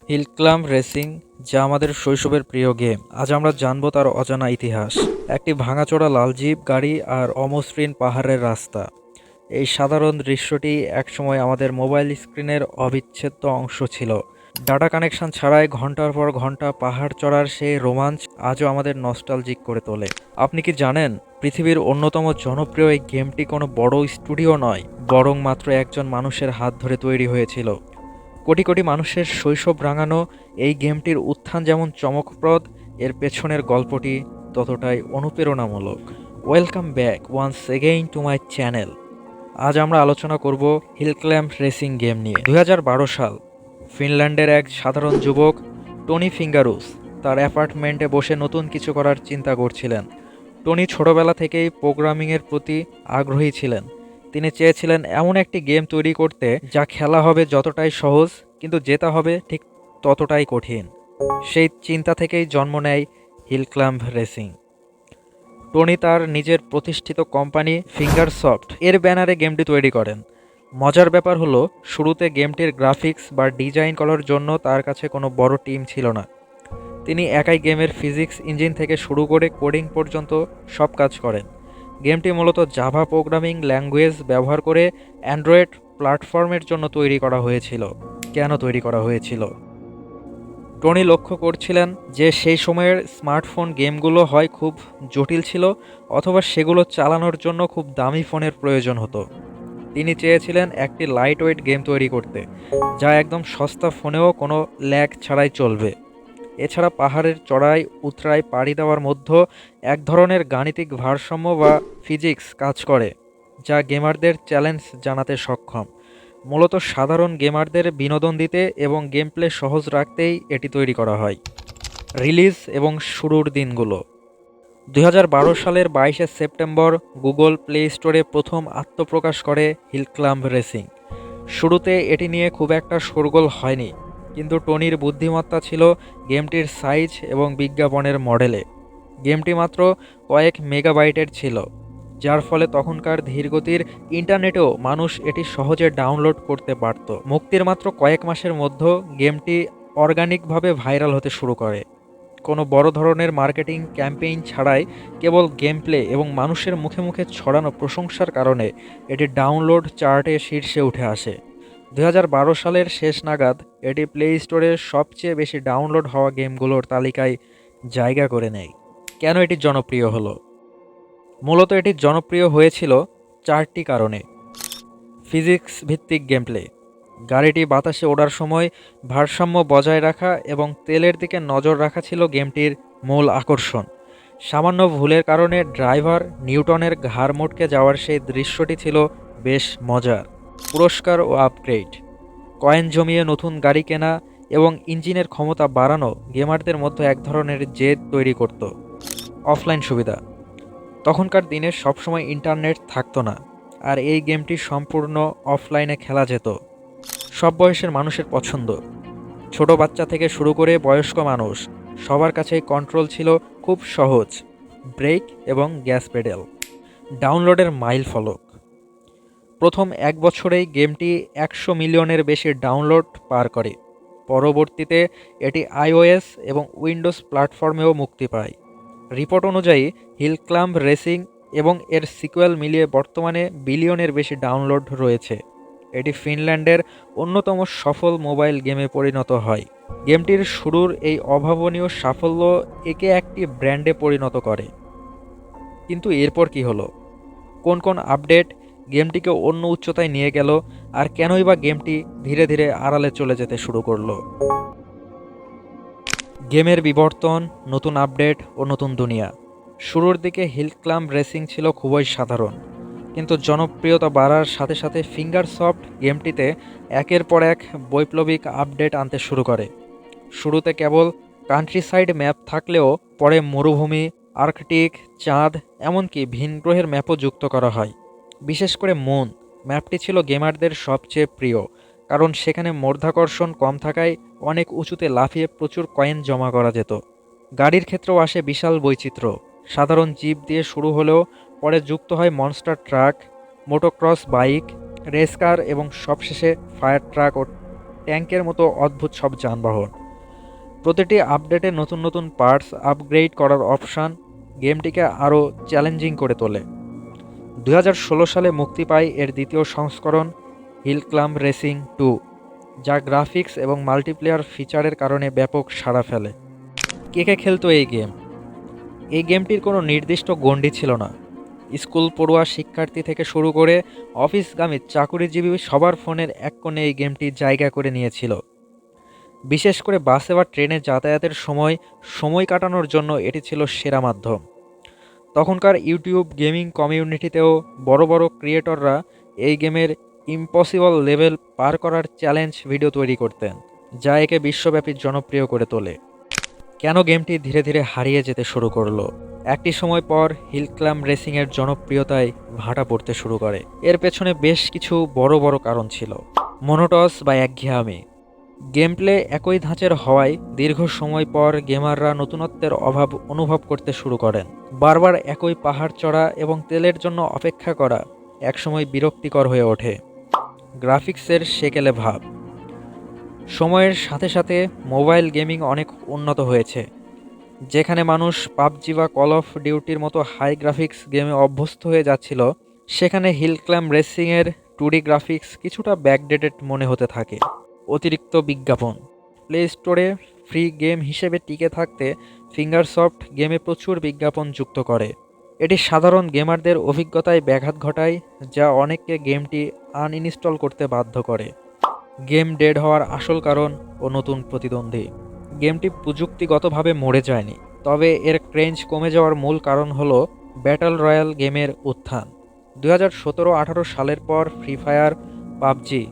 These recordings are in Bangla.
হিল ক্লাইম্ব রেসিং, যা আমাদের শৈশবের প্রিয় গেম। আজ আমরা জানবো তার অজানা ইতিহাস। একটি ভাঙাচোরা লাল জিপ গাড়ি আর অমসৃণ পাহাড়ের রাস্তা। এই সাধারণ দৃশ্যটি একসময় আমাদের মোবাইল স্ক্রিনের অবিচ্ছেদ্য অংশ ছিল। ডাটা কানেকশন ছাড়াই ঘন্টার পর ঘন্টা পাহাড় চড়ার সেই রোমাঞ্চ আজও আমাদের নস্টালজিক করে তোলে। আপনি কি জানেন, পৃথিবীর অন্যতম জনপ্রিয় এই গেমটি কোনো বড় স্টুডিও নয়, বরং মাত্র একজন মানুষের হাত ধরে তৈরি হয়েছিল। কোটি কোটি মানুষের শৈশব রাঙানো এই গেমটির উত্থান যেমন চমকপ্রদ, এর পেছনের গল্পটি ততটাই অনুপ্রেরণামূলক। Welcome back once again to my channel. আজ আমরা আলোচনা করব হিল ক্লাইম্ব রেসিং গেম নিয়ে। 2012 সাল, ফিনল্যান্ডের এক সাধারণ যুবক টনি ফিঙ্গারুস তার অ্যাপার্টমেন্টে বসে নতুন কিছু করার চিন্তা করছিলেন। টনি ছোটবেলা থেকেই প্রোগ্রামিংয়ের প্রতি আগ্রহী ছিলেন। তিনি চেয়েছিলেন এমন একটি গেম তৈরি করতে যা খেলা হবে যতটাই সহজ, কিন্তু জেতা হবে ঠিক ততটাই কঠিন। সেই চিন্তা থেকেই জন্ম নেয় হিল ক্লাইম্ব রেসিং। টনি তার নিজের প্রতিষ্ঠিত কোম্পানি ফিঙ্গারসফট এর ব্যানারে গেমটি তৈরি করেন। মজার ব্যাপার হলো, শুরুতে গেমটির গ্রাফিক্স বা ডিজাইন করার জন্য তার কাছে কোনো বড় টিম ছিল না। তিনি একাই গেমের ফিজিক্স ইঞ্জিন থেকে শুরু করে কোডিং পর্যন্ত সব কাজ করেন। গেমটি মূলত জাভা প্রোগ্রামিং ল্যাঙ্গুয়েজ ব্যবহার করে অ্যান্ড্রয়েড প্ল্যাটফর্মের জন্য তৈরি করা হয়েছিল। কেন তৈরি করা হয়েছিল? টনি লক্ষ্য করছিলেন যে সেই সময়ের স্মার্টফোন গেমগুলো হয় খুব জটিল ছিল, অথবা সেগুলো চালানোর জন্য খুব দামি ফোনের প্রয়োজন হতো। তিনি চেয়েছিলেন একটি লাইট ওয়েট গেম তৈরি করতে, যা একদম সস্তা ফোনেও কোনো ল্যাগ ছাড়াই চলবে। এছাড়া পাহাড়ের চড়াই উতরাই পাড়ি দেওয়ার মধ্যে এক ধরনের গাণিতিক ভারসাম্য বা ফিজিক্স কাজ করে, যা গেমারদের চ্যালেঞ্জ জানাতে সক্ষম। মূলত সাধারণ গেমারদের বিনোদন দিতে এবং গেম প্লে সহজ রাখতেই এটি তৈরি করা হয়। রিলিজ এবং শুরুর দিনগুলো: 2012 সালের 22শে সেপ্টেম্বর গুগল প্লে স্টোরে প্রথম আত্মপ্রকাশ করে হিল ক্লাইম্ব রেসিং। শুরুতে এটি নিয়ে খুব একটা শোরগোল হয়নি, কিন্তু টনির বুদ্ধিমত্তা ছিল গেমটির সাইজ এবং বিজ্ঞাপনের মডেলে। গেমটি মাত্র কয়েক মেগাবাইটের ছিল, যার ফলে তখনকার ধীরগতির ইন্টারনেটেও মানুষ এটি সহজে ডাউনলোড করতে পারত। মুক্তির মাত্র কয়েক মাসের মধ্যে গেমটি অর্গানিকভাবে ভাইরাল হতে শুরু করে। কোনো বড় ধরনের মার্কেটিং ক্যাম্পেইন ছাড়াই কেবল গেম প্লে এবং মানুষের মুখে মুখে ছড়ানো প্রশংসার কারণে এটি ডাউনলোড চার্টে শীর্ষে উঠে আসে। 2012 সালের শেষ নাগাদ এটি প্লে স্টোরের সবচেয়ে বেশি ডাউনলোড হওয়া গেমগুলোর তালিকায় জায়গা করে নেয়। কেন এটি জনপ্রিয় হলো? মূলত এটি জনপ্রিয় হয়েছিল চারটি কারণে। ফিজিক্স ভিত্তিক গেমপ্লে: গাড়িটি বাতাসে ওড়ার সময় ভারসাম্য বজায় রাখা এবং তেলের দিকে নজর রাখা ছিল গেমটির মূল আকর্ষণ। সামান্য ভুলের কারণে ড্রাইভার নিউটনের ঘাড় মটকে যাওয়ার সেই দৃশ্যটি ছিল বেশ মজার। পুরস্কার ও আপগ্রেড: কয়েন জমিয়ে নতুন গাড়ি কেনা এবং ইঞ্জিনের ক্ষমতা বাড়ানো গেমারদের মধ্যে এক ধরনের জেদ তৈরি করত। অফলাইন সুবিধা: তখনকার দিনে সবসময় ইন্টারনেট থাকতো না, আর এই গেমটি সম্পূর্ণ অফলাইনে খেলা যেত। সব বয়সের মানুষের পছন্দ: ছোট বাচ্চা থেকে শুরু করে বয়স্ক মানুষ সবার কাছেই কন্ট্রোল ছিল খুব সহজ। ব্রেক এবং গ্যাস পেডেল। ডাউনলোডের মাইল ফলক: প্রথম এক বছরেই গেমটি 100 মিলিয়নের বেশি ডাউনলোড পার করে। পরবর্তীতে এটি আইওএস এবং উইন্ডোজ প্ল্যাটফর্মেও মুক্তি পায়। রিপোর্ট অনুযায়ী হিল ক্লাইম্ব রেসিং এবং এর সিকুয়েল মিলিয়ে বর্তমানে বিলিয়নের বেশি ডাউনলোড রয়েছে। এটি ফিনল্যান্ডের অন্যতম সফল মোবাইল গেমে পরিণত হয়। গেমটির শুরুর এই অভাবনীয় সাফল্য একে একটি ব্র্যান্ডে পরিণত করে। কিন্তু এরপর কি হলো? কোন কোন আপডেট গেমটিকে অন্য উচ্চতায় নিয়ে গেল, আর কেনই বা গেমটি ধীরে ধীরে আড়ালে চলে যেতে শুরু করলো? গেমের বিবর্তন, নতুন আপডেট ও নতুন দুনিয়া। শুরুর দিকে হিল ক্লাইম্ব রেসিং ছিল খুবই সাধারণ, কিন্তু জনপ্রিয়তা বাড়ার সাথে সাথে ফিঙ্গারসফট গেমটিতে একের পর এক বৈপ্লবিক আপডেট আনতে শুরু করে। শুরুতে কেবল কান্ট্রিসাইড ম্যাপ থাকলেও পরে মরুভূমি, আর্কটিক, চাঁদ, এমনকি ভিনগ্রহের ম্যাপও যুক্ত করা হয়। বিশেষ করে মুন ম্যাপটি ছিল গেমারদের সবচেয়ে প্রিয়, কারণ সেখানে মাধ্যাকর্ষণ কম থাকায় অনেক উঁচুতে লাফিয়ে প্রচুর কয়েন জমা করা যেত। গাড়ির ক্ষেত্রেও আসে বিশাল বৈচিত্র্য। সাধারণ জিপ দিয়ে শুরু হলেও পরে যুক্ত হয় monster truck, motocross bike, race car এবং সবশেষে ফায়ার ট্রাক ও ট্যাঙ্কের মতো অদ্ভুত সব যানবাহন। প্রতিটি আপডেটে নতুন নতুন পার্টস আপগ্রেড করার অপশান গেমটিকে আরও চ্যালেঞ্জিং করে তোলে। 2016 সালে মুক্তি পায় এর দ্বিতীয় সংস্করণ হিল ক্লাইম্ব রেসিং 2, যা গ্রাফিক্স এবং মাল্টিপ্লেয়ার ফিচারের কারণে ব্যাপক সাড়া ফেলে। কে খেলতো এই গেম? এই গেমটির কোনো নির্দিষ্ট গণ্ডি ছিল না। স্কুল পড়ুয়া শিক্ষার্থী থেকে শুরু করে অফিসগামী চাকুরিজীবী সবার ফোনের এক কোণে এই গেমটি জায়গা করে নিয়েছিল। বিশেষ করে বাসে বা ট্রেনে যাতায়াতের সময় কাটানোর জন্য এটি ছিল সেরা মাধ্যম। তখনকার ইউটিউব গেমিং কমিউনিটিতেও বড় বড় ক্রিয়েটররা এই গেমের ইম্পসিবল লেভেল পার করার চ্যালেঞ্জ ভিডিও তৈরি করতেন, যা একে বিশ্বব্যাপী জনপ্রিয় করে তোলে। কেন গেমটি ধীরে ধীরে হারিয়ে যেতে শুরু করলো? একটি সময় পর হিল ক্লাইম্ব রেসিংয়ের জনপ্রিয়তায় ভাটা পড়তে শুরু করে। এর পেছনে বেশ কিছু বড় বড় কারণ ছিল। মনোটস বা একঘেয়ামি। গেম প্লে একই ধাঁচের হওয়ায় দীর্ঘ সময় পর গেমাররা নতুনত্বের অভাব অনুভব করতে শুরু করেন। বারবার একই পাহাড় চড়া এবং তেলের জন্য অপেক্ষা করা একসময় বিরক্তিকর হয়ে ওঠে। গ্রাফিক্সের সেকেলে ভাব। সময়ের সাথে সাথে মোবাইল গেমিং অনেক উন্নত হয়েছে। যেখানে মানুষ পাবজি বা কল অফ ডিউটির মতো হাই গ্রাফিক্স গেমে অভ্যস্ত হয়ে যাচ্ছিল, সেখানে হিল ক্লাইম্ব রেসিংয়ের 2D গ্রাফিক্স কিছুটা ব্যাকডেটেড মনে হতে থাকে। অতিরিক্ত বিজ্ঞাপন। প্লে স্টোরে ফ্রি গেম হিসেবে টিকে থাকতে ফিঙ্গারসফট গেমে প্রচুর বিজ্ঞাপন যুক্ত করে। এটি সাধারণ গেমারদের অভিজ্ঞতায় ব্যাঘাত ঘটায়, যা অনেককে গেমটি আনইনস্টল করতে বাধ্য করে। গেম ডেড হওয়ার আসল কারণ ও নতুন প্রতিদ্বন্দ্বী। গেমটি প্রযুক্তিগতভাবে মরে যায়নি, তবে এর ক্রেঞ্জ কমে যাওয়ার মূল কারণ হলো ব্যাটল রয়্যাল গেমের উত্থান। 2017-18 সালের পর ফ্রি ফায়ার, পাবজি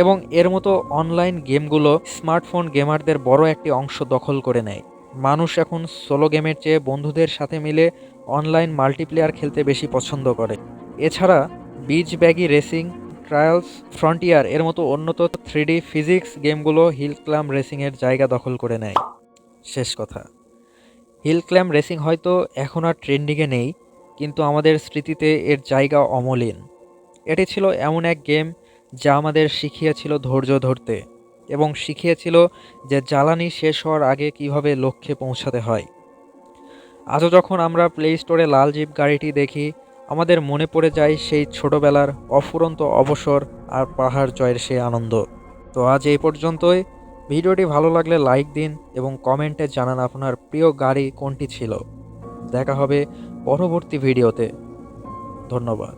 এবং এর মতো অনলাইন গেমগুলো স্মার্টফোন গেমারদের বড় একটি অংশ দখল করে নেয়। মানুষ এখন সোলো গেমের চেয়ে বন্ধুদের সাথে মিলে অনলাইন মাল্টিপ্লেয়ার খেলতে বেশি পছন্দ করে। এছাড়া beach baggy racing, trials, frontier এর মতো উন্নত 3D ফিজিক্স গেমগুলো হিল ক্লাইম্ব রেসিংয়ের জায়গা দখল করে নেয়। শেষ কথা, হিল ক্লাইম্ব রেসিং হয়তো এখন আর ট্রেন্ডিংয়ে নেই, কিন্তু আমাদের স্মৃতিতে এর জায়গা অমলিন। এটি ছিল এমন এক গেম যা আমাদের শিখিয়েছিল ধৈর্য ধরতে এবং শিখিয়েছিল যে জ্বালানি শেষ হওয়ার আগে কিভাবে লক্ষ্যে পৌঁছাতে হয়। আজও যখন আমরা প্লে স্টোরে লাল জিপ গাড়িটি দেখি, আমাদের মনে পড়ে যায় সেই ছোটবেলার অফুরন্ত অবসর আর পাহাড় জয়ের সেই আনন্দ। তো আজ এই পর্যন্তই। ভিডিওটি ভালো লাগলে লাইক দিন এবং কমেন্টে জানান আপনার প্রিয় গাড়ি কোনটি ছিল। দেখা হবে পরবর্তী ভিডিওতে। ধন্যবাদ।